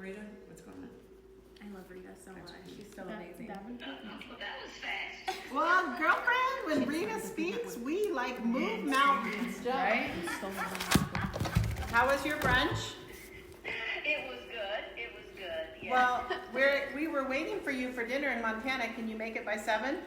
Rita? What's going on? I love Rita so much. She's so amazing. That was fast. Well, girlfriend, when Rita speaks, we like move mountains, right? How was your brunch? It was good. It was good. Yeah. Well, we were waiting for you for dinner in Montana. Can you make it by 7?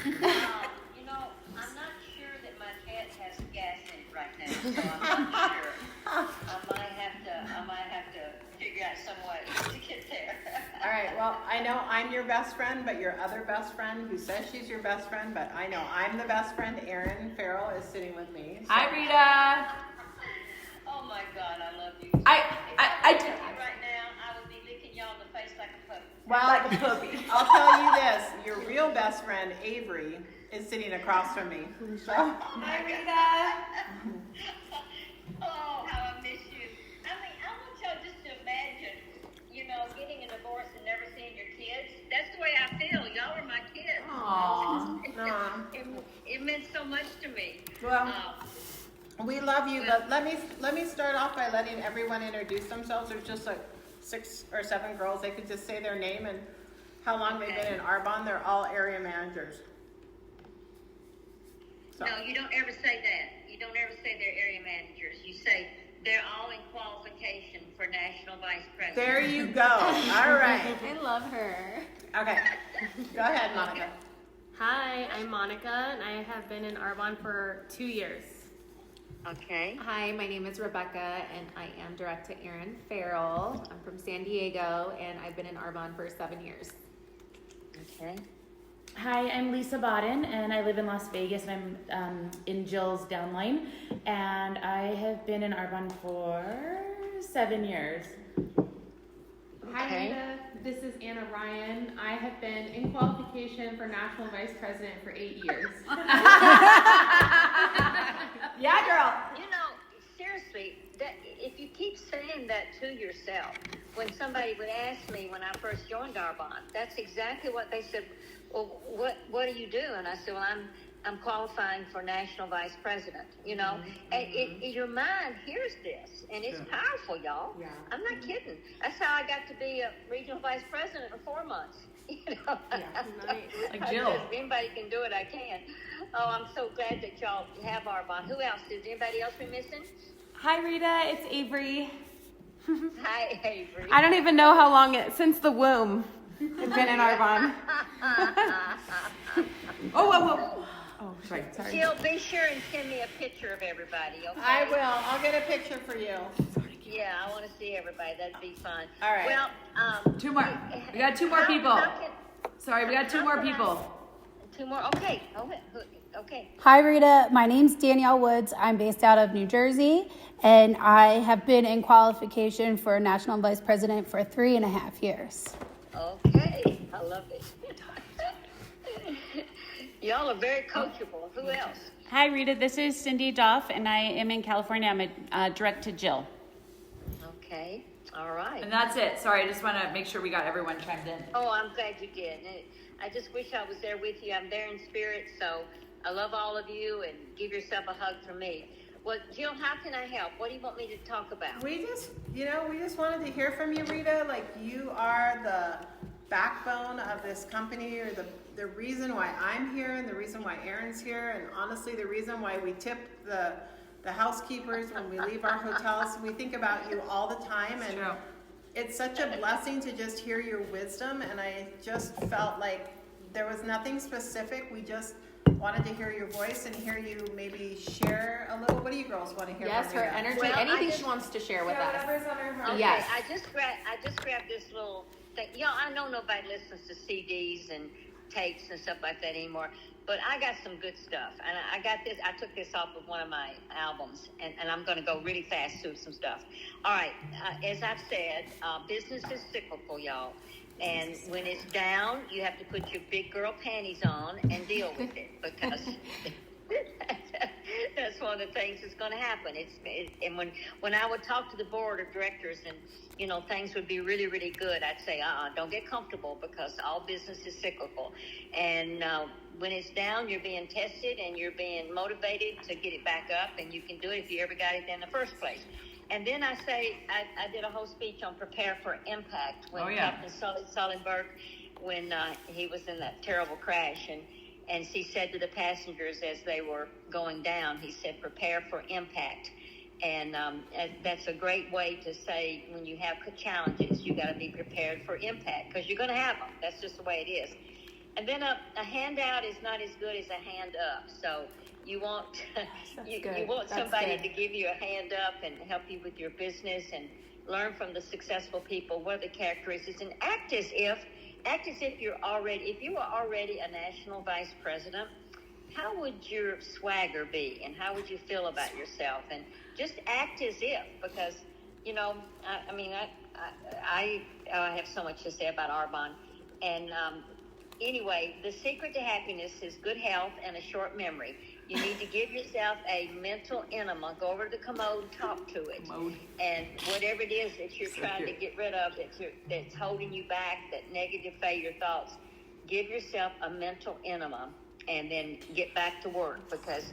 You know, I'm not sure that my cat has gas in it right now, so I'm not sure. I might have to figure out some way to get there. All right, well, I know I'm your best friend, but your other best friend who says she's your best friend, but I know I'm the best friend, Erin Farrell, is sitting with me. So. Hi, Rita. Oh my God, I love you. I If I were right now, I would be licking y'all in the face like a puppy. Well, like a puppy. I'll tell you this, your real best friend, Avery, is sitting across from me. So. Hi, Rita. Oh, how I miss you. I mean, I want y'all just to imagine, getting a divorce and never seeing your kids. That's the way I feel. Y'all are my kids. Aww. It meant so much to me. Well, we love you, but let me start off by letting everyone introduce themselves. There's just like 6 or 7 girls. They could just say their name and how long they've been in Arbonne. They're all area managers. So. No, you don't ever say that. You don't ever say they're area managers. You say they're all in qualification for national vice president. There you go. All right. I love her. Okay. Go ahead, Monica. Hi, I'm Monica, and I have been in Arbonne for 2 years. Okay. Hi, my name is Rebecca, and I am direct to Erin Farrell. I'm from San Diego, and I've been in Arbonne for 7 years. Okay. Hi, I'm Lisa Bodden, and I live in Las Vegas, and I'm in Jill's downline, and I have been in Arbonne for 7 years. Hi, Rita. This is Anna Ryan. I have been in qualification for national vice president for 8 years. Yeah, girl. Seriously, that if you keep saying that to yourself, when somebody would ask me when I first joined Arbonne, that's exactly what they said. Well, what do you do? And I said, well, I'm qualifying for national vice president. And your mind hears this, and it's powerful, y'all. Yeah. I'm not kidding. That's how I got to be a regional vice president in 4 months. Like Jill. If anybody can do it, I can. Oh, I'm so glad that y'all have Arbonne. Who else? Is anybody else we missing? Hi, Rita. It's Avery. Hi, Avery. I don't even know how long since the womb. I've been in Arbonne. Oh, sorry. Jill, be sure and send me a picture of everybody, okay? I will. I'll get a picture for you. Yeah, I want to see everybody. That'd be fun. All right. Well, 2 more. We got 2 more people. Sorry, we got 2 more people. 2 more. Okay. Okay. Hi, Rita. My name's Danielle Woods. I'm based out of New Jersey, and I have been in qualification for national vice president for 3.5 years. Okay. I love it. Y'all are very coachable. Who else? Hi, Rita. This is Cindy Duff, and I am in California. I'm a direct to Jill. Okay. All right. And that's it. Sorry, I just want to make sure we got everyone chimed in. Oh, I'm glad you did. And I just wish I was there with you. I'm there in spirit, so I love all of you, and give yourself a hug from me. Well, Jill, how can I help? What do you want me to talk about? We just wanted to hear from you, Rita. Like, you are the backbone of this company. You're the reason why I'm here, and the reason why Erin's here, and honestly, the reason why we tip the housekeepers when we leave our hotels. We think about you all the time, and it's such a blessing to just hear your wisdom. And I just felt like there was nothing specific. We just wanted to hear your voice and hear you maybe share a little. What do you girls want to hear? Yes, from her Rita? energy, anything she wants to share with us. Whatever's on her heart. Okay, Yes. I just grabbed this little thing. I know nobody listens to CDs and tapes and stuff like that anymore, but I got some good stuff. And I got this. I took this off of one of my albums, and I'm going to go really fast through some stuff. All right. As I've said, business is cyclical, y'all. And when it's down, you have to put your big girl panties on and deal with it, because that's one of the things that's going to happen. And when I would talk to the board of directors, and things would be really, really good, I'd say, don't get comfortable, because all business is cyclical. And when it's down, you're being tested and you're being motivated to get it back up, and you can do it if you ever got it in the first place. And then I did a whole speech on prepare for impact when Captain Sullenberg, when he was in that terrible crash, and he said to the passengers as they were going down, he said, prepare for impact. And that's a great way to say when you have challenges, you got to be prepared for impact because you're going to have them. That's just the way it is. And then a handout is not as good as a hand up. So you want you want somebody to give you a hand up and help you with your business and learn from the successful people. What are the characteristics? And act as if you were already a national vice president. How would your swagger be, and how would you feel about yourself? And just act as if, because I have so much to say about Arbonne. And anyway, the secret to happiness is good health and a short memory. You need to give yourself a mental enema. Go over to the commode and talk to it. And whatever it is that you're trying to get rid of, that's holding you back, that negative failure thoughts, give yourself a mental enema and then get back to work. Because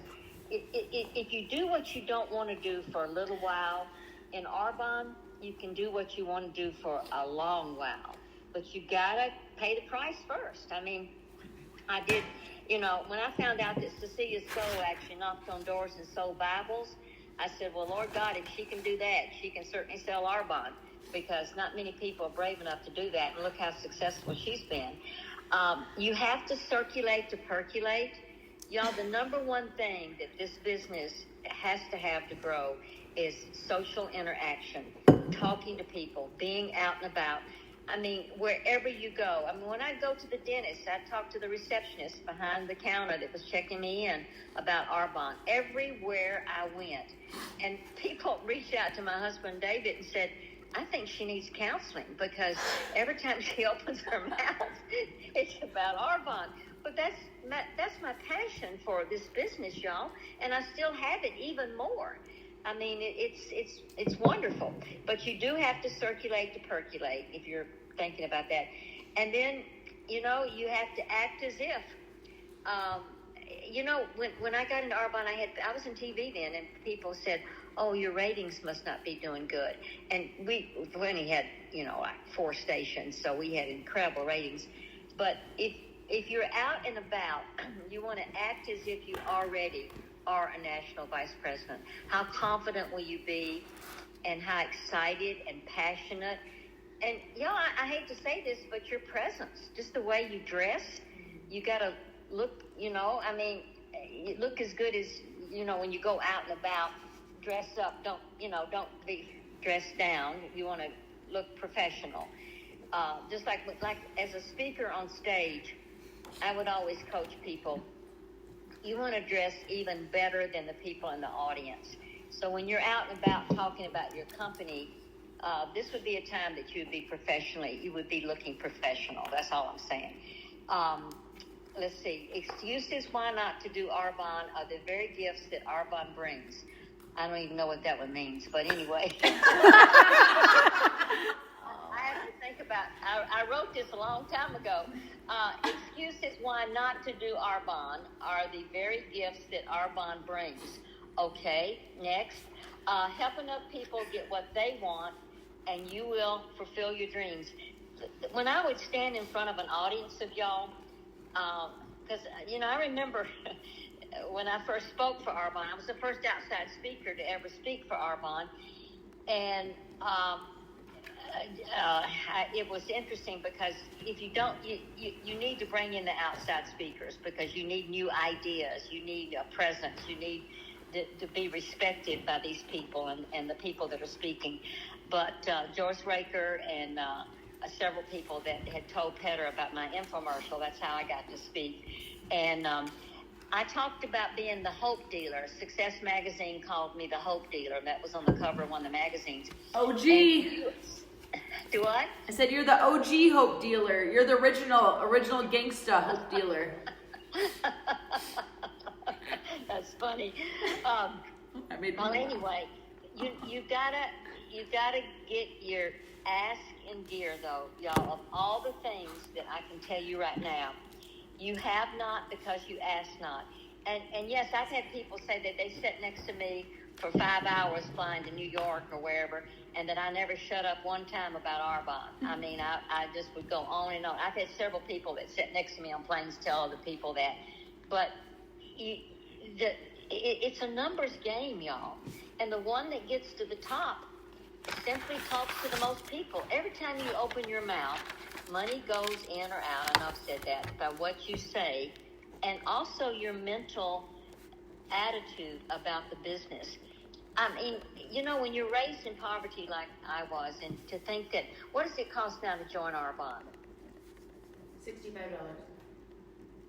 if you do what you don't want to do for a little while, in Arbonne, you can do what you want to do for a long while. But you got to pay the price first. I mean, I did... when I found out that Cecilia Stowe actually knocked on doors and sold Bibles, I said, well, Lord God, if she can do that, she can certainly sell Arbonne, because not many people are brave enough to do that, and look how successful she's been. You have to circulate to percolate. Y'all, the number one thing that this business has to have to grow is social interaction, talking to people, being out and about. I mean, wherever you go. I mean, when I go to the dentist, I talk to the receptionist behind the counter that was checking me in about Arbonne. Everywhere I went. And people reached out to my husband, David, and said, I think she needs counseling, because every time she opens her mouth, it's about Arbonne. But that's my passion for this business, y'all. And I still have it even more. I mean, it's wonderful, but you do have to circulate to percolate if you're thinking about that. And then, you have to act as if. When I got into Arbonne, I was in TV then, and people said, oh, your ratings must not be doing good. And we only had, like 4 stations, so we had incredible ratings. But if you're out and about, you want to act as if you already are a national vice president. How confident will you be, and how excited and passionate? And I hate to say this, but your presence, just the way you dress, you got to look, you look as good as, when you go out and about, dress up, don't be dressed down. You want to look professional. Just like as a speaker on stage, I would always coach people. You want to dress even better than the people in the audience. So when you're out and about talking about your company, this would be a time that you would be looking professional. That's all I'm saying. Let's see. Excuses why not to do Arbonne are the very gifts that Arbonne brings. I don't even know what that one means, but anyway. I have to think about, I wrote this a long time ago. Excuses why not to do Arbonne are the very gifts that Arbonne brings. Okay, next. Helping other people get what they want, and you will fulfill your dreams. When I would stand in front of an audience of y'all, because, I remember when I first spoke for Arbonne, I was the first outside speaker to ever speak for Arbonne, and it was interesting because if you don't, you need to bring in the outside speakers, because you need new ideas, you need a presence, you need to be respected by these people and the people that are speaking. But Joyce Raker and several people that had told Petter about my infomercial, that's how I got to speak. And I talked about being the hope dealer. Success Magazine called me the hope dealer. That was on the cover of one of the magazines. OG. Do what? I said you're the OG hope dealer. You're the original gangsta hope dealer. That's funny. Anyway, you gotta get your ass in gear, though, y'all. Of all the things that I can tell you right now, you have not because you ask not. And yes, I've had people say that they sat next to me for 5 hours flying to New York or wherever, and that I never shut up one time about Arbonne. I mean, I just would go on and on. I've had several people that sit next to me on planes tell other people that. But it's a numbers game, y'all. And the one that gets to the top simply talks to the most people. Every time you open your mouth, money goes in or out. I know I've said that, by what you say, and also your mental attitude about the business. I mean, you know, when you're raised in poverty like I was, and to think that, what does it cost now to join Arbonne? $65.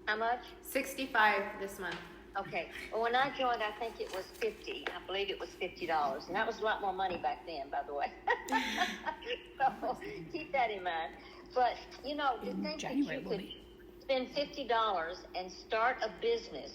How much? 65 this month. Okay. Well, when I joined, I think it was $50. I believe it was $50, and that was a lot more money back then, by the way. So keep that in mind. But you know, to think that you could spend $50 and start a business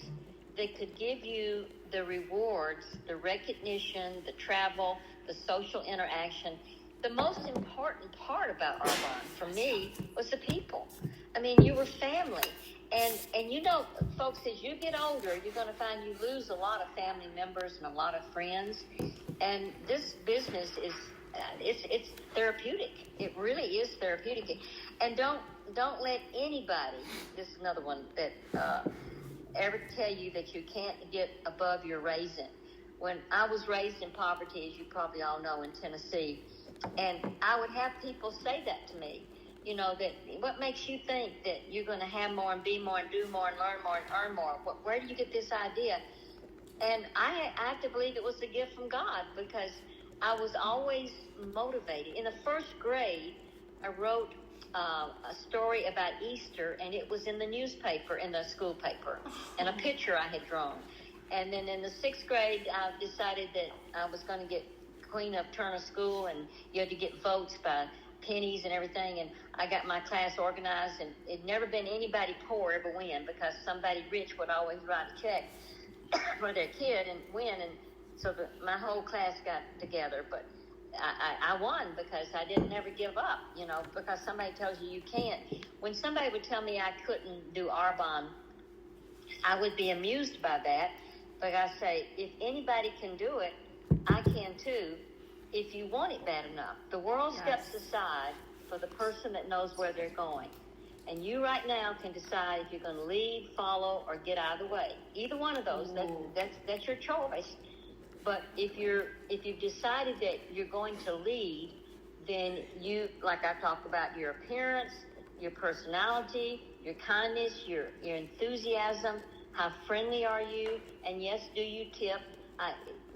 that could give you the rewards, the recognition, the travel, the social interaction. The most important part about Arbonne for me was the people. I mean, you were family. And you know, folks, as you get older, you're going to find you lose a lot of family members and a lot of friends. And this business is, it's therapeutic. It really is therapeutic. And don't let anybody, this is another one, that ever tell you that you can't get above your raising. When I was raised in poverty, as you probably all know, in Tennessee, and I would have people say that to me. You know, that what makes you think that you're going to have more and be more and do more and learn more and earn more? Where do you get this idea? And I have to believe it was a gift from God, because I was always motivated. In the first grade, I wrote a story about Easter, and it was in the newspaper, in the school paper, and a picture I had drawn. And then in the 6th grade, I decided that I was going to get queen of Turner School, and you had to get votes by pennies and everything, and I got my class organized, and it'd never been anybody poor ever win, because somebody rich would always write a check for their kid and win, and so my whole class got together. But I won because I didn't ever give up, you know, because somebody tells you can't. When somebody would tell me I couldn't do Arbonne, I would be amused by that, but I say, if anybody can do it, I can too, if you want it bad enough. The world steps aside for the person that knows where they're going. And you right now can decide if you're going to lead, follow, or get out of the way. Either one of those, that's your choice. But if you've decided that you're going to lead, then you, like I talked about, your appearance, your personality, your kindness, your enthusiasm, how friendly are you, and yes, do you tip? I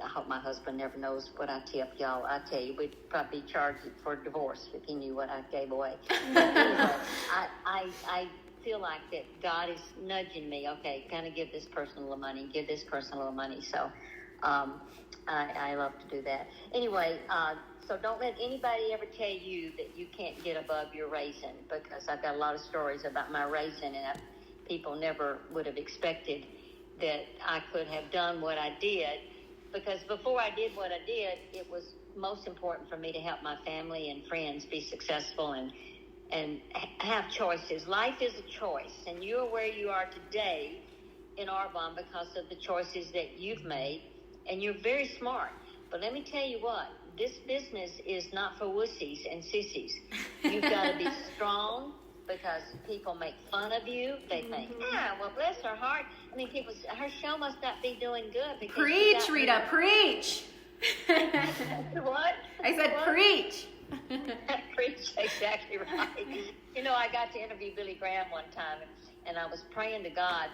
hope my husband never knows what I tip, y'all. I tell you, we'd probably charge it for divorce if he knew what I gave away. But anyway, I feel like that God is nudging me. Okay, kind of give this person a little money, give this person a little money. So I love to do that. Anyway, so don't let anybody ever tell you that you can't get above your raising, because I've got a lot of stories about my raising, and people never would have expected that I could have done what I did. Because before I did what I did, it was most important for me to help my family and friends be successful and have choices. Life is a choice, and you are where you are today in Arbonne because of the choices that you've made, and you're very smart. But let me tell you what, this business is not for wussies and sissies. You've got to be strong, because people make fun of you. They think, well, bless her heart. I mean, people, her show must not be doing good. Preach, Rita, preach. What? I said what? Preach. Preach, exactly right. You know, I got to interview Billy Graham one time, and I was praying to God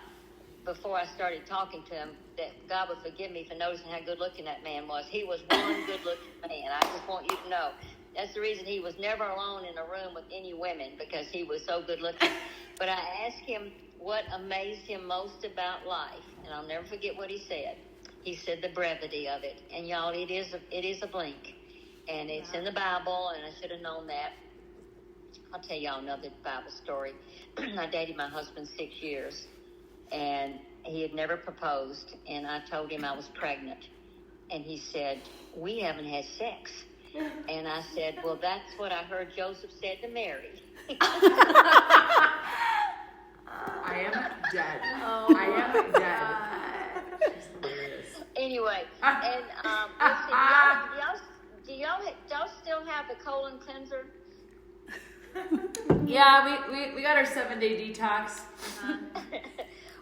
before I started talking to him that God would forgive me for noticing how good-looking that man was. He was one good-looking man. I just want you to know. That's the reason he was never alone in a room with any women, because he was so good looking. But I asked him what amazed him most about life, and I'll never forget what he said. He said the brevity of it. And y'all, it is a blink. And it's in the Bible, and I should have known that. I'll tell y'all another Bible story. I dated my husband 6 years, and he had never proposed, and I told him I was pregnant. And he said, we haven't had sex. And I said, well, that's what I heard Joseph said to Mary. I am dead. I am dead. She's hilarious. Anyway, and let's see, do y'all still have the colon cleanser? Yeah, we got our 7-day detox.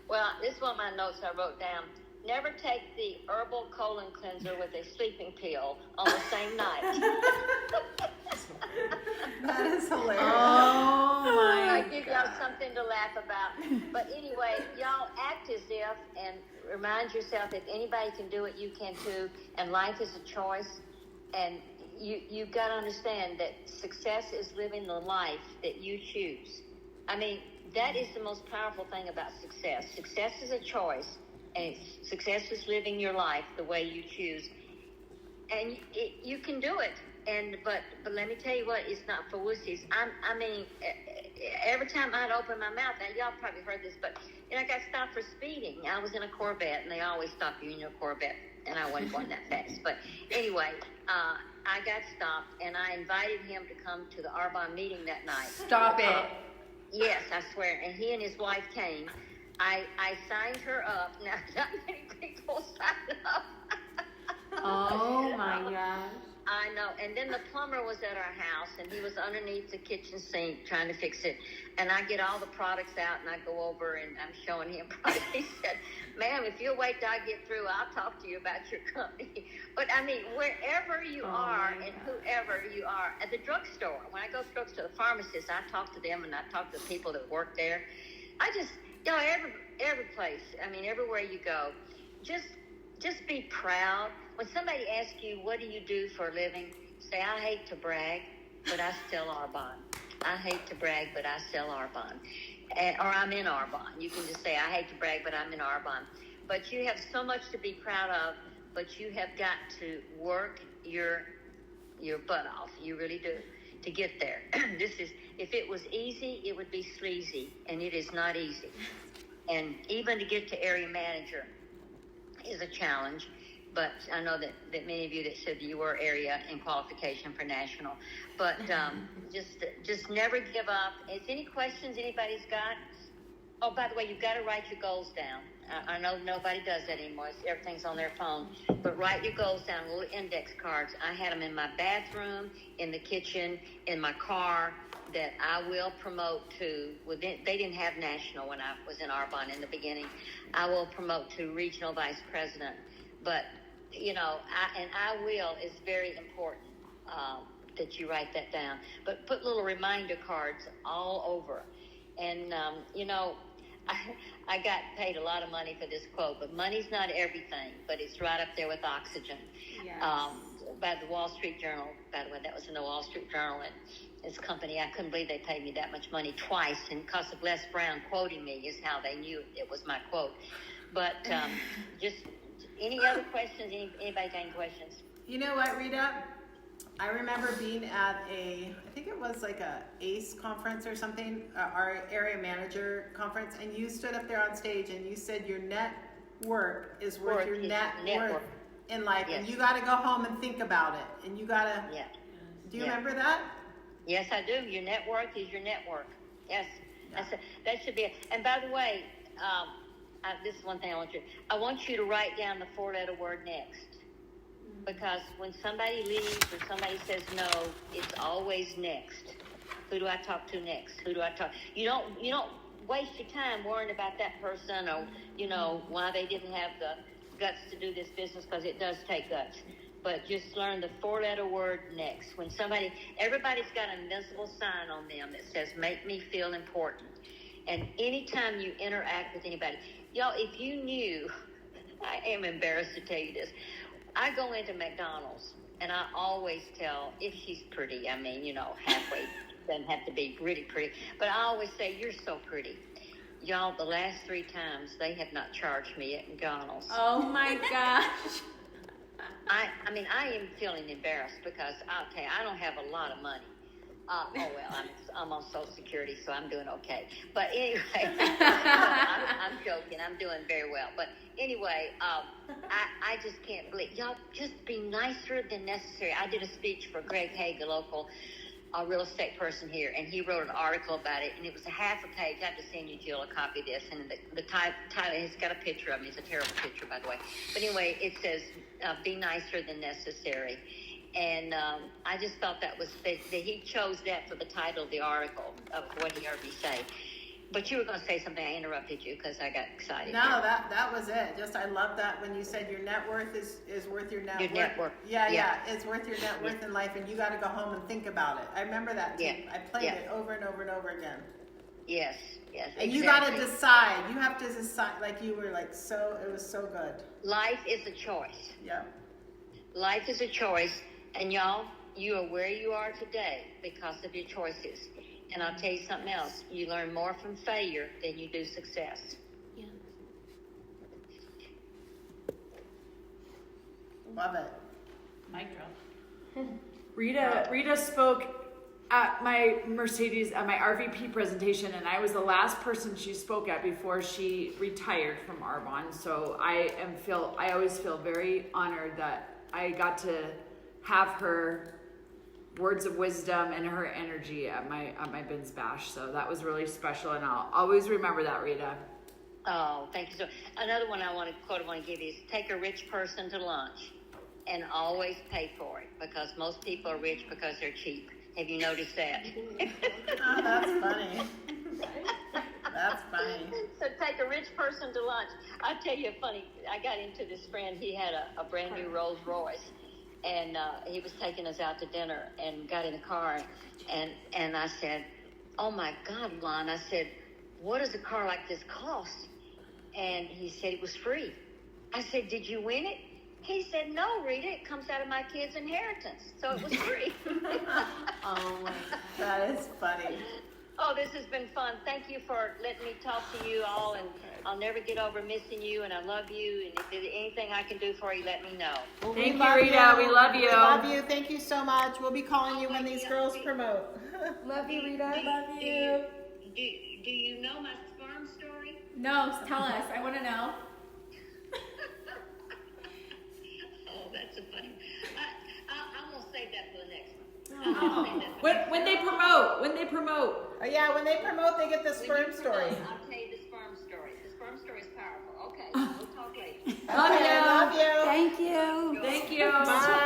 Well, this is one of my notes I wrote down. Never take the herbal colon cleanser with a sleeping pill on the same night. That is hilarious. Oh I my give y'all something to laugh about. But anyway, y'all act as if and remind yourself if anybody can do it, you can too. And life is a choice. And you've got to understand that success is living the life that you choose. I mean, that is the most powerful thing about success. Success is a choice, and success is living your life the way you choose. And you can do it. But let me tell you what, it's not for wussies. I mean, every time I'd open my mouth, and y'all probably heard this, but I got stopped for speeding. I was in a Corvette, and they always stop you in your Corvette, and I wasn't going that fast. But anyway, I got stopped, and I invited him to come to the Arbonne meeting that night. Stop it. Yes, I swear. And he and his wife came. I signed her up. Now, not many people signed up. Oh my gosh. I know. And then the plumber was at our house, and he was underneath the kitchen sink trying to fix it. And I get all the products out, and I go over, and I'm showing him products. He said, ma'am, if you'll wait till I get through, I'll talk to you about your company. But, I mean, wherever you are and whoever you are, at the drugstore, when I go to the drugstore, the pharmacist, I talk to them, and I talk to the people that work there. I just, every place, I mean, everywhere you go, just be proud. When somebody asks you, what do you do for a living, say, I hate to brag, but I sell Arbonne. I hate to brag, but I sell Arbonne. Or I'm in Arbonne. You can just say, I hate to brag, but I'm in Arbonne. But you have so much to be proud of, but you have got to work your butt off. You really do, to get there. If it was easy, it would be sleazy, and it is not easy. And even to get to area manager is a challenge. But I know that many of you that said you were area in qualification for national. But just never give up. Is any questions anybody's got? Oh, by the way, you've got to write your goals down. I know nobody does that anymore. Everything's on their phone. But write your goals down, little index cards. I had them in my bathroom, in the kitchen, in my car, that I will promote to. They didn't have national when I was in Arbonne in the beginning. I will promote to regional vice president. But I will is very important that you write that down. But put little reminder cards all over. And, I got paid a lot of money for this quote, but money's not everything, but it's right up there with oxygen. Yes. By the Wall Street Journal, by the way, that was in the Wall Street Journal, and this company, I couldn't believe they paid me that much money twice, and because of Les Brown quoting me is how they knew it was my quote. But just... Any other questions? Anybody got any questions? You know what, Rita? I remember being at I think it was like a ACE conference or something, our area manager conference, and you stood up there on stage and you said your net worth is worth your net worth in life. Yes. And you got to go home and think about it. And you got to, do you remember that? Yes, I do. Your net worth is your network. Yes. Yeah. That should be it. And by the way, this is one thing I want you to write down the 4-letter word next. Because when somebody leaves or somebody says no, it's always next. Who do I talk to next? Who do I talk? You don't waste your time worrying about that person or, why they didn't have the guts to do this business, because it does take guts. But just learn the 4-letter word next. When everybody's got an invisible sign on them that says, make me feel important. And anytime you interact with anybody, y'all, if you knew, I am embarrassed to tell you this. I go into McDonald's, and I always tell, if she's pretty, halfway, doesn't have to be really pretty, but I always say, you're so pretty. Y'all, the last 3 times, they have not charged me at McDonald's. Oh my gosh. I am feeling embarrassed because I'll tell you, I don't have a lot of money. I'm on Social Security, so I'm doing okay. But anyway, I'm joking. I'm doing very well. But anyway, I just can't believe. Y'all just be nicer than necessary. I did a speech for Greg Haig, a local a real estate person here, and he wrote an article about it, and it was a half a page. I have to send you, Jill, a copy of this. And the title, it's got a picture of me. It's a terrible picture, by the way. But anyway, it says, be nicer than necessary. And I just thought that he chose that for the title of the article of what he heard me say. But you were going to say something. I interrupted you because I got excited. No, that was it. Just I love that when you said your net worth is worth your net worth. Your net worth. Yeah, it's worth your net worth in life, and you got to go home and think about it. I remember that too. Yeah. I played it over and over and over again. Yes. And you got to decide. You have to decide. Like you were like so. It was so good. Life is a choice. Yep. Life is a choice, and y'all, you are where you are today because of your choices. And I'll tell you something else. You learn more from failure than you do success. Yeah. Love it. Mic drop. Rita spoke at my RVP presentation, and I was the last person she spoke at before she retired from Arbonne. So I always feel very honored that I got to have her words of wisdom and her energy at my Bins Bash. So that was really special, and I'll always remember that, Rita. Oh, thank you so much. Another one I want to give you is take a rich person to lunch and always pay for it, because most people are rich because they're cheap. Have you noticed that? Oh, that's funny. That's funny. So take a rich person to lunch. I'll tell you I got into this friend. He had a brand new Rolls Royce. And he was taking us out to dinner and got in the car. And I said, oh, my God, Lon. I said, what does a car like this cost? And he said it was free. I said, did you win it? He said, no, Rita, it comes out of my kids' inheritance. So it was free. Oh, my God. That is funny. Oh, this has been fun. Thank you for letting me talk to you all, and I'll never get over missing you, and I love you, and if there's anything I can do for you, let me know. Well, Thank you, Rita. We love you. We love you. Thank you so much. We'll be calling you when these girls promote. Love you, Rita. Do you know my sperm story? No, tell us. I want to know. Oh, that's a funny. I'm gonna save that for the next one. When they promote. Oh, yeah, when they promote, they get the sperm story. I'll tell you the sperm story. The sperm story is powerful. Okay, we'll talk later. Love you. Love you. Thank you. Thank you. Bye.